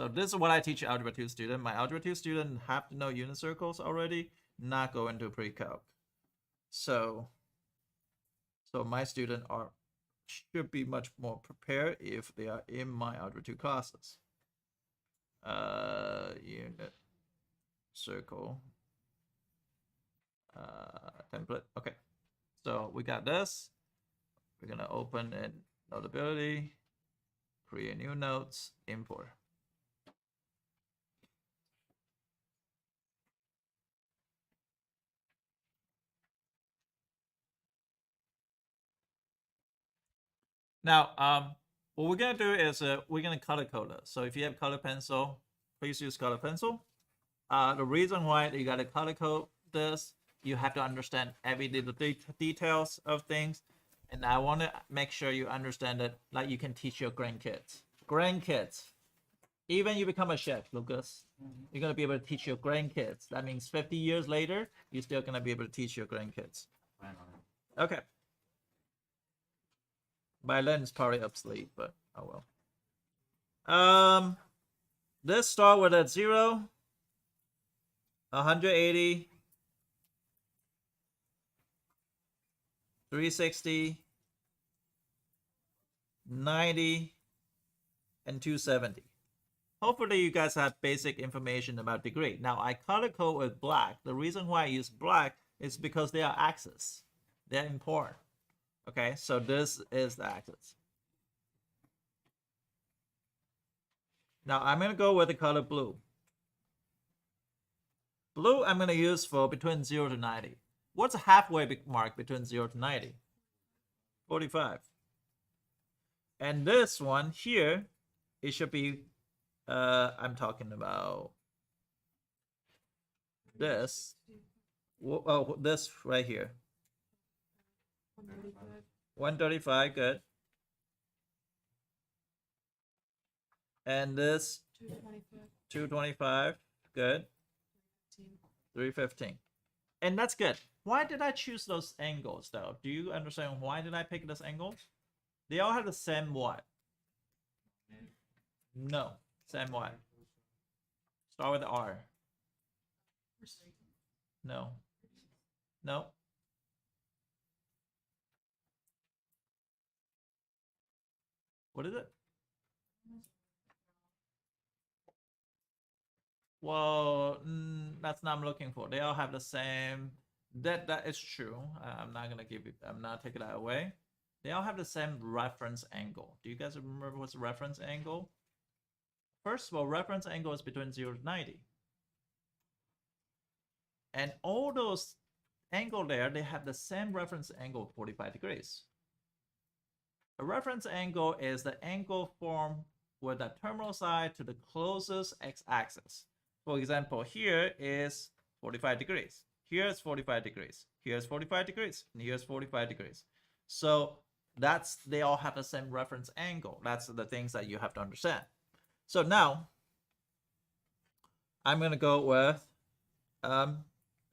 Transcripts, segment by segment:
So this is what I teach Algebra 2 student. My Algebra 2 student have to know unit circles already, not go into pre-calc. So my student should be much more prepared if they are in my Algebra 2 classes. Unit circle template. Okay, so we got this. We're gonna open in Notability, create new notes, import. Now, what we're gonna do is we're gonna color code it. So if you have color pencil, please use color pencil. The reason why you gotta color code this, you have to understand every little details of things, and I want to make sure you understand it like you can teach your grandkids. Even you become a chef, Lucas, you're gonna be able to teach your grandkids. That means 50 years later, you're still gonna be able to teach your grandkids. Okay. By then it's probably obsolete, but oh well. Let's start with a 0, 180, 360, 90, and 270. Hopefully you guys have basic information about degree. Now I color code with black. The reason why I use black is because they are axes. They're important. Okay, so this is the axis. Now I'm gonna go with the color blue. Blue I'm gonna use for between 0 to 90. What's a halfway mark between 0 to 90? 45. And this one here, it should be, I'm talking about this. Oh, this right here. 135, good. And this 225, good. 315. And that's good. Why did I choose those angles though? Do you understand why did I pick those angles? They all have the same what? No, same what? Start with the R. No. No. What is it? Well, that's not I'm looking for. They all have the same. That is true. I'm not gonna give it. I'm not taking that away. They all have the same reference angle. Do you guys remember what's the reference angle? First of all, reference angle is between 0 to 90. And all those angle there, they have the same reference angle, 45 degrees. A reference angle is the angle formed with the terminal side to the closest x-axis. For example, here is 45 degrees. Here's 45 degrees. Here's 45 degrees. And here's 45 degrees. So they all have the same reference angle. That's the things that you have to understand. So now I'm gonna go with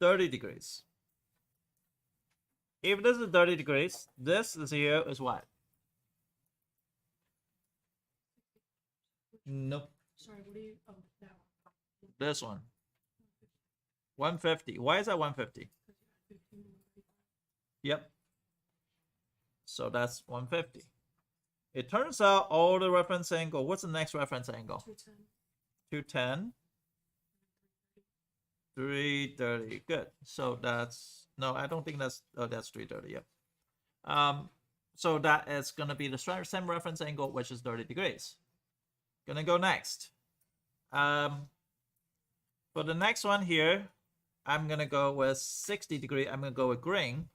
30 degrees. If this is 30 degrees, this is here is what? Nope. Sorry, what do you? Oh, that one. This one. 150. Why is that 150? Yep. So that's 150. It turns out all the reference angle. What's the next reference angle? 210. 330. Good. So that's no, I don't think that's that's 330. Yep. So that is gonna be the same reference angle, which is 30 degrees. Gonna go next. For the next one here, I'm gonna go with 60 degree. I'm gonna go with green.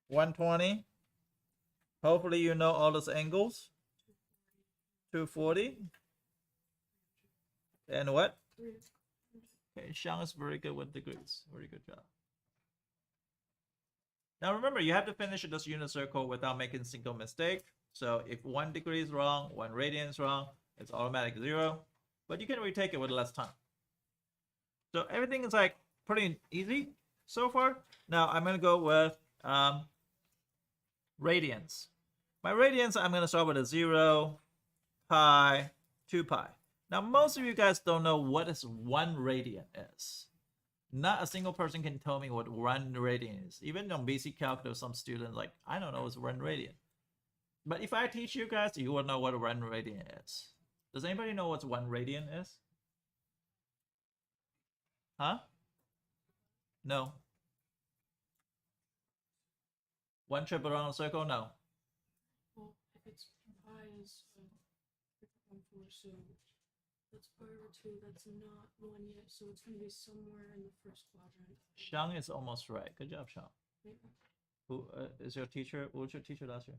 120. Hopefully you know all those angles. 240. And what? Okay, Xiang is very good with degrees. Very good job. Now remember, you have to finish this unit circle without making a single mistake. So if 1 degree is wrong, 1 radian is wrong, it's automatic 0. But you can retake it with less time. So everything is like pretty easy so far. Now I'm gonna go with radians. My radians, I'm gonna start with a 0, pi, 2 pi. Now, most of you guys don't know what is 1 radian is. Not a single person can tell me what 1 radian is. Even on basic calculus, some students like, I don't know what's 1 radian. But if I teach you guys, you will know what 1 radian is. Does anybody know what 1 radian is? Huh? No. 1 trip around a circle? No. Well, if it's pi is 3.14, so that's pi over 2. That's not 1 yet, so it's going to be somewhere in the first quadrant. Shang is almost right. Good job, Shang. Maybe. Who is your teacher? What was your teacher last year?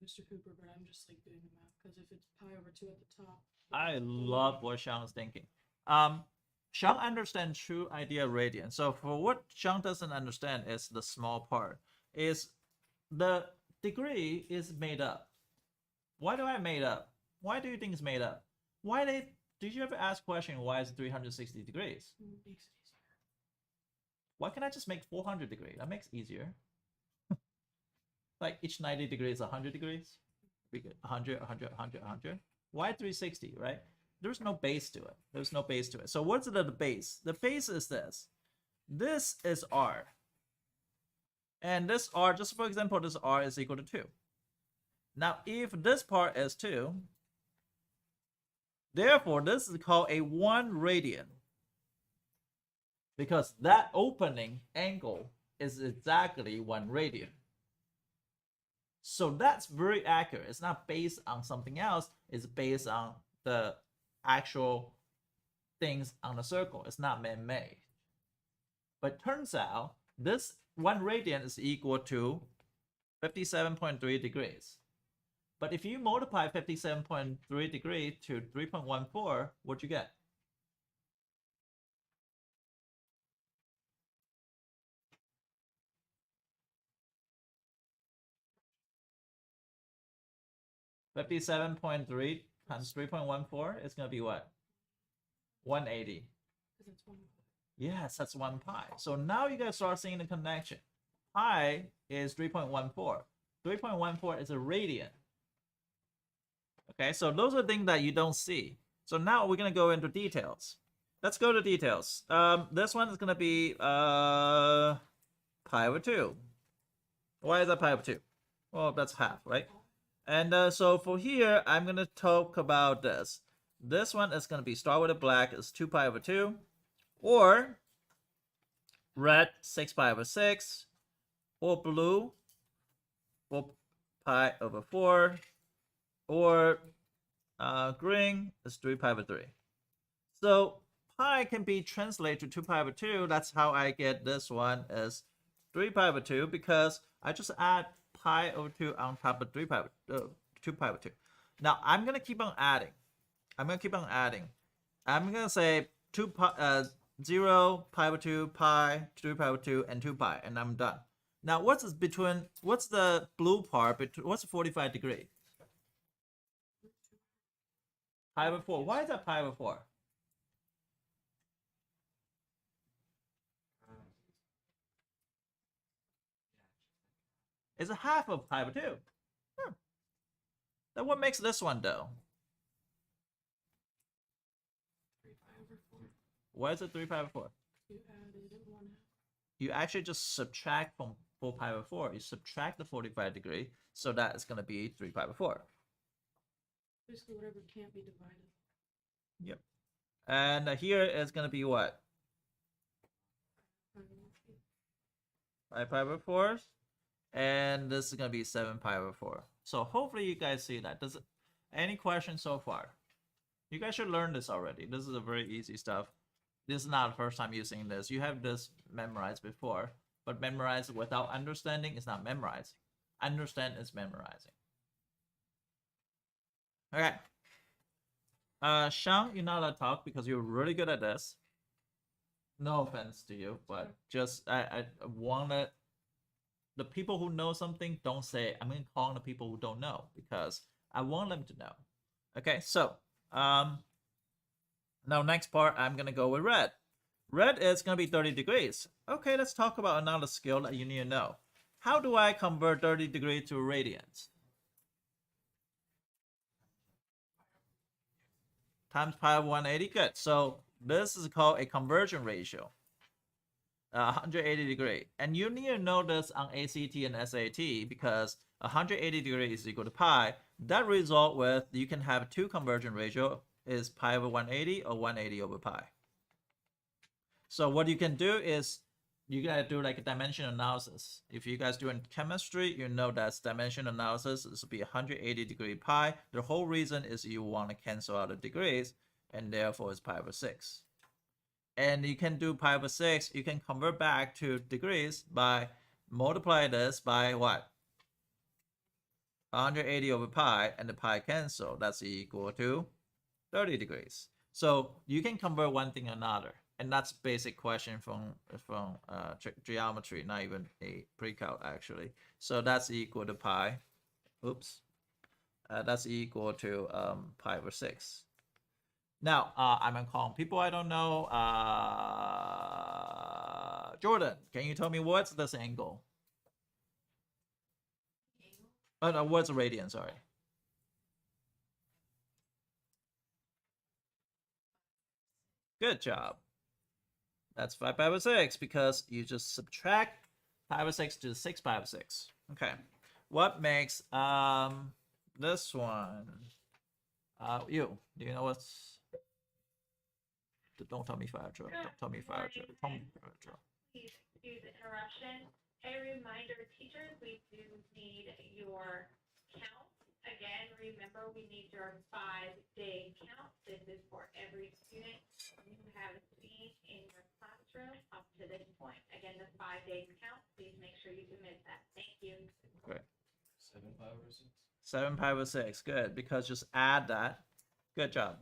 Mr. Cooper, but I'm just like doing the math because if it's pi over 2 at the top. I love what Shang is thinking. Shang understands true idea radian. So for what Shang doesn't understand is the small part. Is the degree is made up. Why do I made up? Why do you think it's made up? Did you ever ask question why is it 360 degrees? Makes it easier. Why can't I just make 400 degrees? That makes it easier. Like each 90 degrees, 100 degrees. We get 100, 100, 100, 100. Why 360, right? There's no base to it. There's no base to it. So what's the base? The base is this. This is R. And this R, just for example, this R is equal to 2. Now, if this part is 2, therefore, this is called a 1 radian. Because that opening angle is exactly 1 radian. So that's very accurate. It's not based on something else. It's based on the actual things on the circle. It's not man-made. But turns out this 1 radian is equal to 57.3 degrees. But if you multiply 57.3 degrees to 3.14, what'd you get? $57.3 times 3.14 is going to be what? 180. Because that's 1 pi. Yes, that's 1 pi. So now you guys start seeing the connection. Pi is 3.14. 3.14 is a radian. Okay, so those are things that you don't see. So now we're going to go into details. Let's go to details. This one is going to be pi over 2. Why is that pi over 2? Well, that's half, right? And so for here, I'm going to talk about this. This one is going to be, start with a black, is 2 pi over 2. Or red, 6 pi over 6. Or blue, 4 pi over 4. Or green is 3 pi over 3. So pi can be translated to 2 pi over 2. That's how I get this one as 3 pi over 2, because I just add pi over 2 on top of 2 pi over 2. Now I'm gonna keep on adding. I'm gonna say 0 pi over 2 pi, 3 pi over 2, and 2 pi, and I'm done. Now what's the blue part? What's 45 degree? Pi over 4. Why is that pi over 4? It's a half of pi over 2. Then what makes this one though? 3 pi over 4. Why is it 3 pi over 4? You added 1 half. You actually just subtract from 4 pi over 4. You subtract the 45 degree, so that is going to be 3 pi over 4. Basically, whatever can't be divided. Yep. And here is going to be what? 5 pi over 4. And this is going to be 7 pi over 4. So hopefully you guys see that. Any questions so far? You guys should learn this already. This is a very easy stuff. This is not the first time using this. You have this memorized before, but memorized without understanding is not memorizing. Understand is memorizing. Okay. Shang, you're not allowed to talk because you're really good at this. No offense to you, but just I wanted the people who know something, don't say I'm gonna call on the people who don't know, because I want them to know. Okay, so now next part I'm gonna go with red. Red is gonna be 30 degrees. Okay, let's talk about another skill that you need to know. How do I convert 30 degrees to radians? times pi over 180. Good. So this is called a conversion ratio. 180 degree. And you need to know this on ACT and SAT because 180 degree is equal to pi. That result with you can have two conversion ratio is pi over 180 or 180 over pi. So what you can do is you gotta do like a dimension analysis. If you guys do in chemistry, you know that dimension analysis is to be 180 degree pi. The whole reason is you want to cancel out the degrees, and therefore it's pi over 6. And you can do pi over 6, you can convert back to degrees by multiply this by what? 180 over pi, and the pi cancel. That's equal to 30 degrees. So you can convert one thing to another. And that's basic question from geometry, not even a pre-calc actually. So that's equal to pi. Oops. That's equal to pi over 6. Now, I'm gonna call people I don't know. Jordan, can you tell me what's this angle? Oh no, what's the radian? Sorry. Good job. That's 5 pi over 6 because you just subtract pi over 6 to 6 pi over 6. Okay. What makes this one? Do you know what's? Don't tell me fire drill. Don't tell me fire drill. Tell me fire drill. Please excuse the interruption. A reminder, teachers, we do need your count. Again, remember, we need your 5-day count. This is for every student you have seen in your classroom up to this point. Again, the 5-day count, please make sure you submit that. Thank you. Great. 7 pi over 6. 7 pi over 6. Good, because just add that. Good job.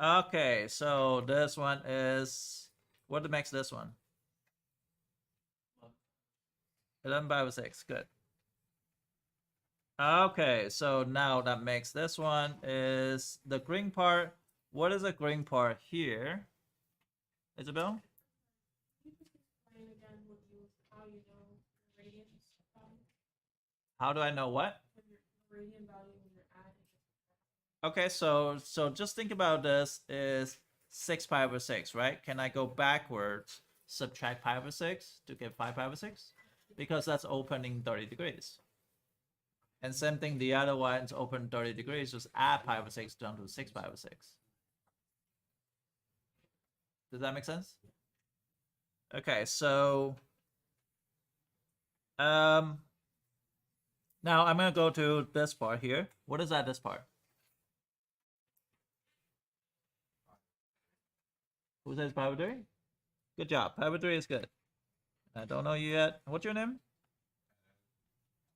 Okay, so this one is, what makes this one? 11 pi over 6. Good. Okay, so now that makes this one is the green part. What is the green part here? Isabel? How do I know what? Okay, so just think about this is 6 pi over 6, right? Can I go backwards, subtract pi over 6 to get 5 pi over 6? Because that's opening 30 degrees. And same thing, the other one is open 30 degrees, just add pi over 6 down to 6 pi over 6. Does that make sense? Okay, so now I'm gonna go to this part here. What is that, this part? Who says pi over 3? Good job, pi over 3 is good. I don't know you yet. What's your name?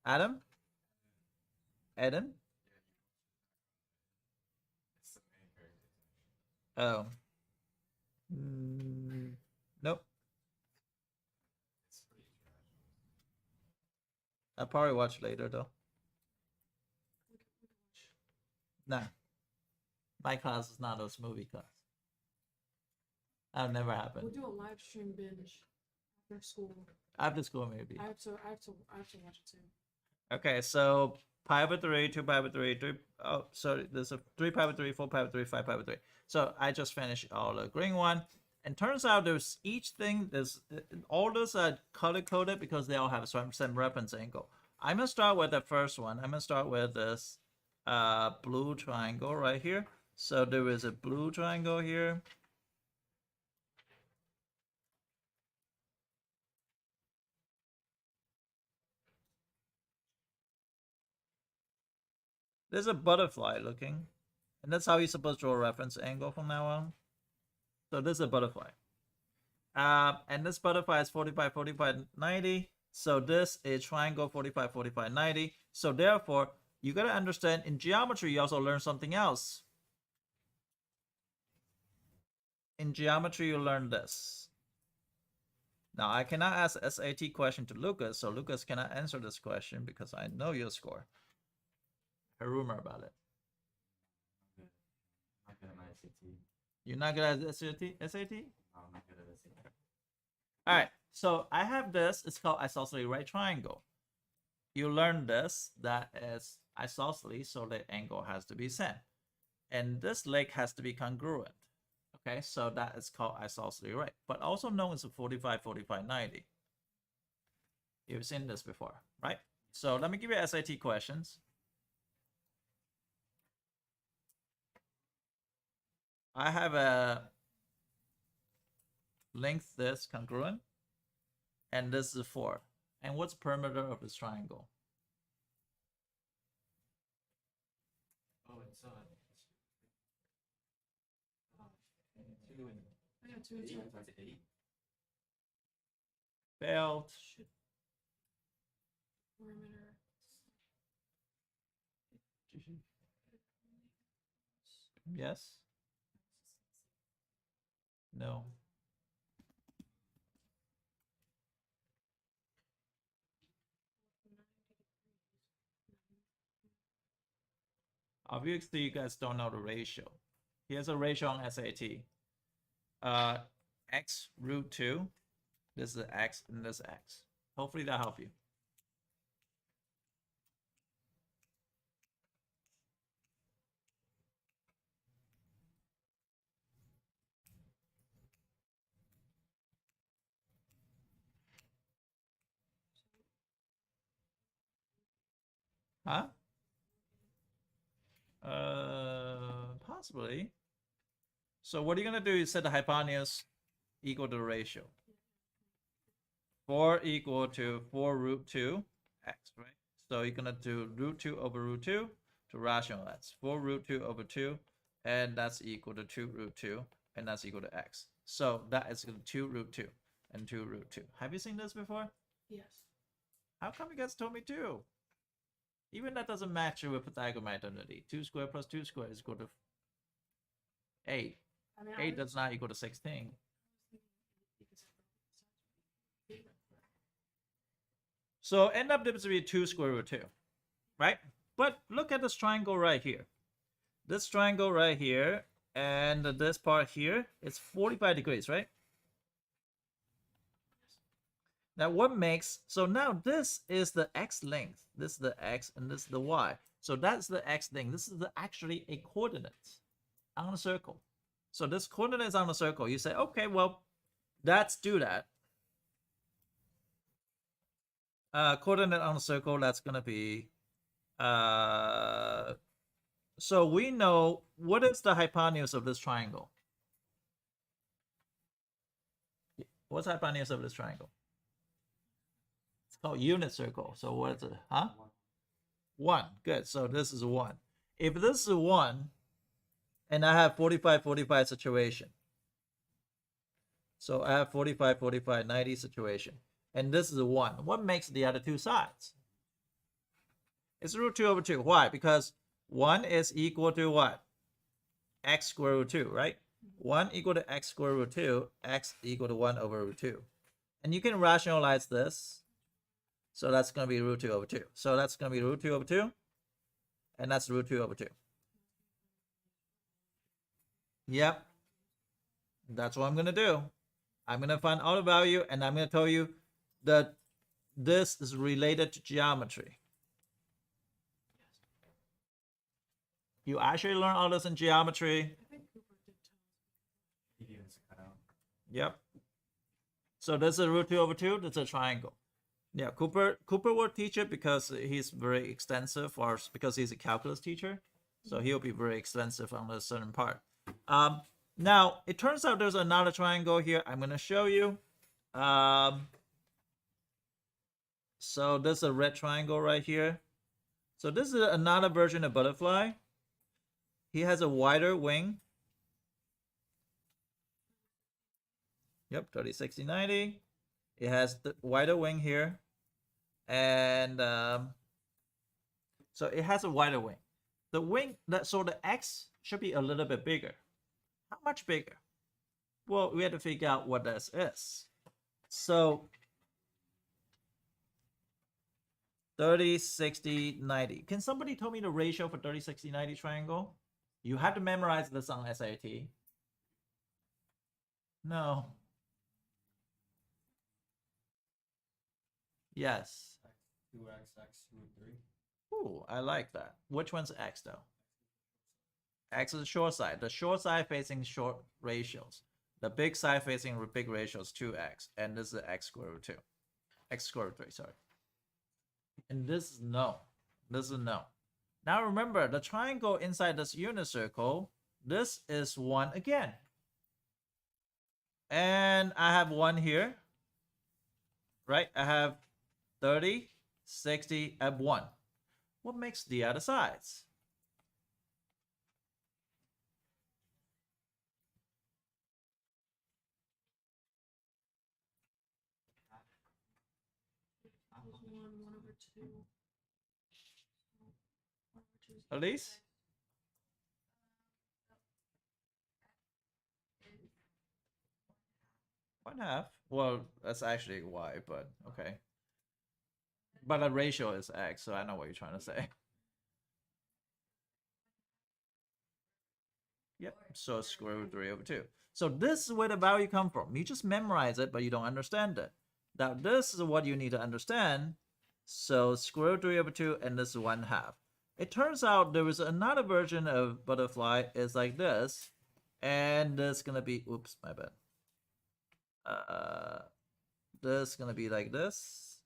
Adam? Adam? Oh. Nope. I'll probably watch later though. Nah. My class is not a movie class. That'll never happen. We'll do a live stream binge after school. After school maybe. I have to watch it too. Okay, so pi over 3, 2 pi over 3, 3. Oh, sorry, there's a 3 pi over 3, 4 pi over 3, 5 pi over 3. So I just finished all the green one. And turns out there's each thing, there's all those are color coded because they all have some reference angle. I'm gonna start with the first one. I'm gonna start with this blue triangle right here. So there is a blue triangle here. There's a butterfly looking, and that's how you're supposed to draw a reference angle from now on. So this is a butterfly. And this butterfly is 45, 45, 90. So this is triangle 45, 45, 90. So therefore, you gotta understand in geometry, you also learn something else. In geometry, you learn this. Now, I cannot ask SAT question to Lucas, so Lucas cannot answer this question because I know your score. A rumor about it. I'm not good at my SAT. You're not good at SAT? SAT? No, I'm not good at SAT. All right, so I have this. It's called isosceles right triangle. You learn this. That is isosceles, so the angle has to be same. and this leg has to be congruent. Okay, so that is called isosceles right, but also known as a 45, 45, 90. You've seen this before, right? So let me give you SAT questions. I have a length this congruent, and this is 4. And what's perimeter of this triangle? Oh, it's 2 and I got 2 and 2. 8. That's 8. Failed. Should perimeter. Yes. No. Obviously, you guys don't know the ratio. Here's a ratio on SAT. X root 2. This is X and this X. Hopefully that helps you. Huh? Possibly. So what you're gonna do is set the hypotenuse equal to the ratio. 4 equal to 4 root 2 x, right? So you're gonna do root 2 over root 2 to rationalize. 4 root 2 over 2, and that's equal to 2 root 2, and that's equal to x. So that is 2 root 2 and 2 root 2. Have you seen this before? Yes. How come you guys told me 2? Even that doesn't match with Pythagorean identity. 2 squared plus 2 squared is equal to 8. I mean, 8 does not equal to 16. So end up this will be 2 square root 2, right? But look at this triangle right here. This triangle right here and this part here, it's 45 degrees, right? Now what makes, so now this is the x length, this is the x and this is the y. So that's the x length. This is actually a coordinate on a circle. So this coordinate is on a circle. You say, okay, well, let's do that. Coordinate on a circle, that's going to be, so we know, what is the hypotenuse of this triangle? What's the hypotenuse of this triangle? It's called unit circle. So what is it? Huh? 1. Good. So this is 1. If this is 1, and I have 45, 45 situation. So I have 45, 45, 90 situation. And this is 1. What makes the other two sides? It's root 2 over 2. Why? Because 1 is equal to what? X square root 2, right? 1 equal to x square root 2, x equal to 1 over root 2. And you can rationalize this. So that's going to be root 2 over 2. So that's going to be root 2 over 2. And that's root 2 over 2. Yep. That's what I'm going to do. I'm going to find all the value, and I'm going to tell you that this is related to geometry. You actually learn all this in geometry. I think Cooper did tell us. He gave us a cutout. Yep. So this is root 2 over 2. That's a triangle. Yeah, Cooper will teach it because he's very extensive, or because he's a calculus teacher. So he'll be very extensive on a certain part. Now, it turns out there's another triangle here. I'm going to show you. So there's a red triangle right here. So this is another version of butterfly. He has a wider wing. Yep, 30, 60, 90. It has the wider wing here. And so it has a wider wing. The wing, so the X should be a little bit bigger. How much bigger? Well, we had to figure out what this is. So 30, 60, 90. Can somebody tell me the ratio for 30, 60, 90 triangle? You have to memorize this on SAT. No. Yes. 2x, x root 3. Ooh, I like that. Which one's X though? X is the short side. The short side facing short ratios. The big side facing big ratios 2x. And this is x square root 2. X square root 3, sorry. And this is no. This is no. Now remember, the triangle inside this unit circle, this is 1 again. And I have 1 here. Right? I have 30, 60, and 1. What makes the other sides? Equals 1/2. 1/2 is Elise? 1/2. Well, that's actually y, but okay. But the ratio is x, so I know what you're trying to say. Yep, so square root 3/2. So this is where the value come from. You just memorize it, but you don't understand it. Now this is what you need to understand. So square root 3/2, and this is 1/2. It turns out there is another version of butterfly is like this, and this is gonna be, oops, my bad. This is gonna be like this.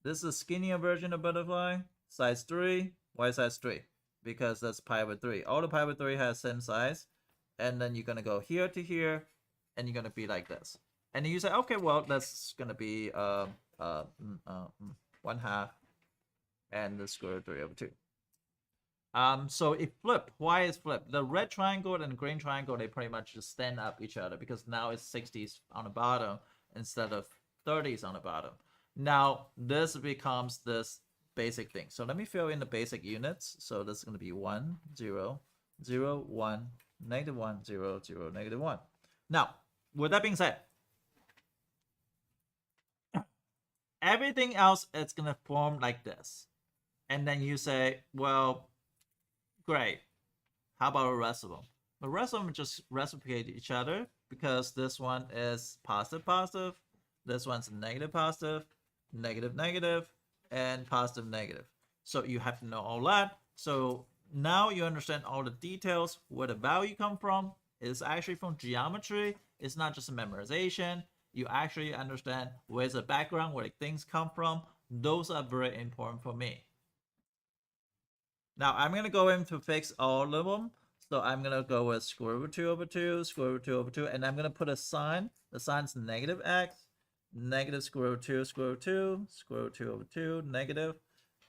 This is a skinnier version of butterfly, size 3. Why size 3? Because that's pi over 3. All the pi over 3 has same size, and then you're gonna go here to here, and you're gonna be like this. And you say, okay, well, that's gonna be 1/2, and the square root 3/2. So if flip, why is flip? The red triangle and the green triangle, they pretty much just stand up each other because now it's 60s on the bottom instead of 30s on the bottom. Now this becomes this basic thing. So let me fill in the basic units. So this is going to be 1, 0, 0, 1, -1, 0, 0, -1. Now, with that being said, everything else is going to form like this. And then you say, well, great. How about the rest of them? The rest of them just reciprocate each other because this one is positive, positive. This one's negative, positive, negative, negative, and positive, negative. So you have to know all that. So now you understand all the details, where the value come from. It's actually from geometry. It's not just a memorization. You actually understand where's the background, where things come from. Those are very important for me. Now I'm gonna go in to fix all of them. So I'm gonna go with square root 2/2, square root 2/2, and I'm gonna put a sign. The sign's negative x, negative square root 2, square root 2, square root 2/2, negative,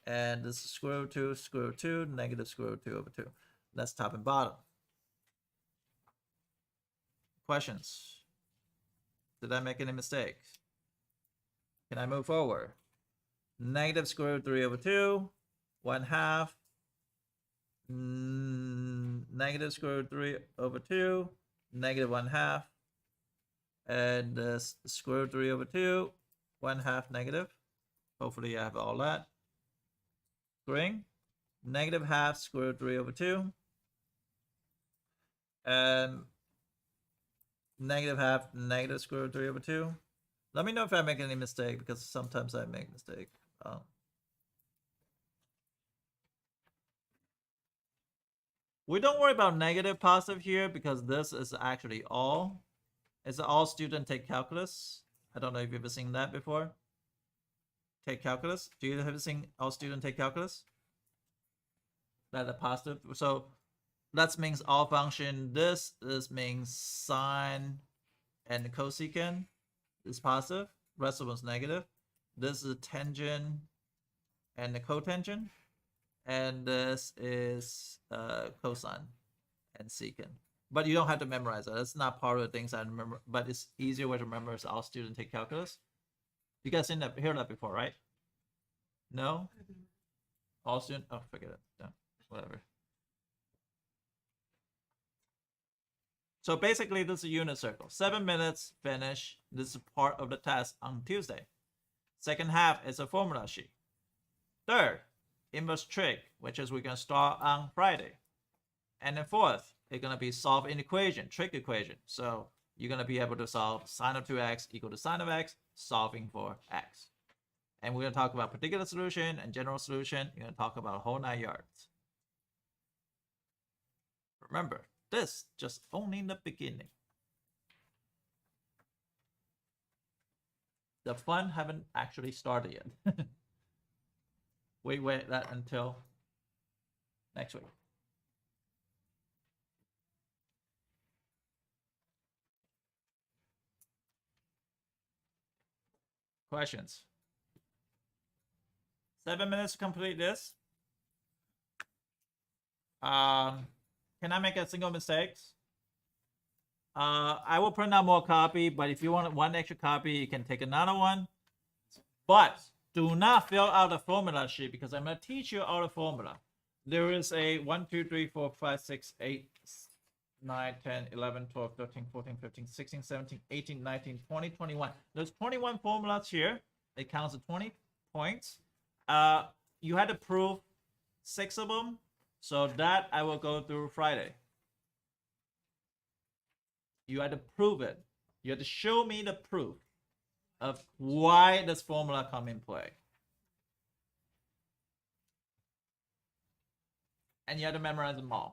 and this is square root 2, square root 2, negative square root 2/2. That's top and bottom. Questions? Did I make any mistakes? Can I move forward? Negative square root 3/2, 1/2. Negative square root 3/2, negative 1/2, and square root 3/2, 1/2 negative. Hopefully I have all that. Green, negative half square root 3/2, and negative half negative square root 3/2. Let me know if I make any mistake because sometimes I make mistake. We don't worry about negative positive here because this is actually all. It's all student take calculus. I don't know if you've ever seen that before. Take calculus. Do you have seen all student take calculus? That a positive. So that means all function. This means sine and cosecant is positive. Rest of them is negative. This is tangent and the cotangent. And this is cosine and secant. But you don't have to memorize it. That's not part of the things I remember. But it's easier way to remember is all student take calculus. You guys seen that, heard that before, right? No? All student, oh, forget it. No, whatever. So basically, this is a unit circle. 7 minutes, finish. This is part of the test on Tuesday. Second half is a formula sheet. Third, inverse trig, which is we're going to start on Friday. And then fourth, it's going to be solve an equation, trig equation. So you're going to be able to solve sine of 2x equal to sine of x, solving for x. And we're going to talk about particular solution and general solution. You're going to talk about a whole 9 yards. Remember, this just only the beginning. The fun haven't actually started yet. Wait that until next week. Questions? 7 minutes to complete this. Can I make a single mistake? I will print out more copy, but if you want one extra copy, you can take another one. But do not fill out the formula sheet because I'm going to teach you all the formula. There is a 1, 2, 3, 4, 5, 6, 8, 9, 10, 11, 12, 13, 14, 15, 16, 17, 18, 19, 20, 21. There's 21 formulas here. It counts to 20 points. You had to prove 6 of them. So that I will go through Friday. You had to prove it. You had to show me the proof of why this formula come in play. And you had to memorize them all.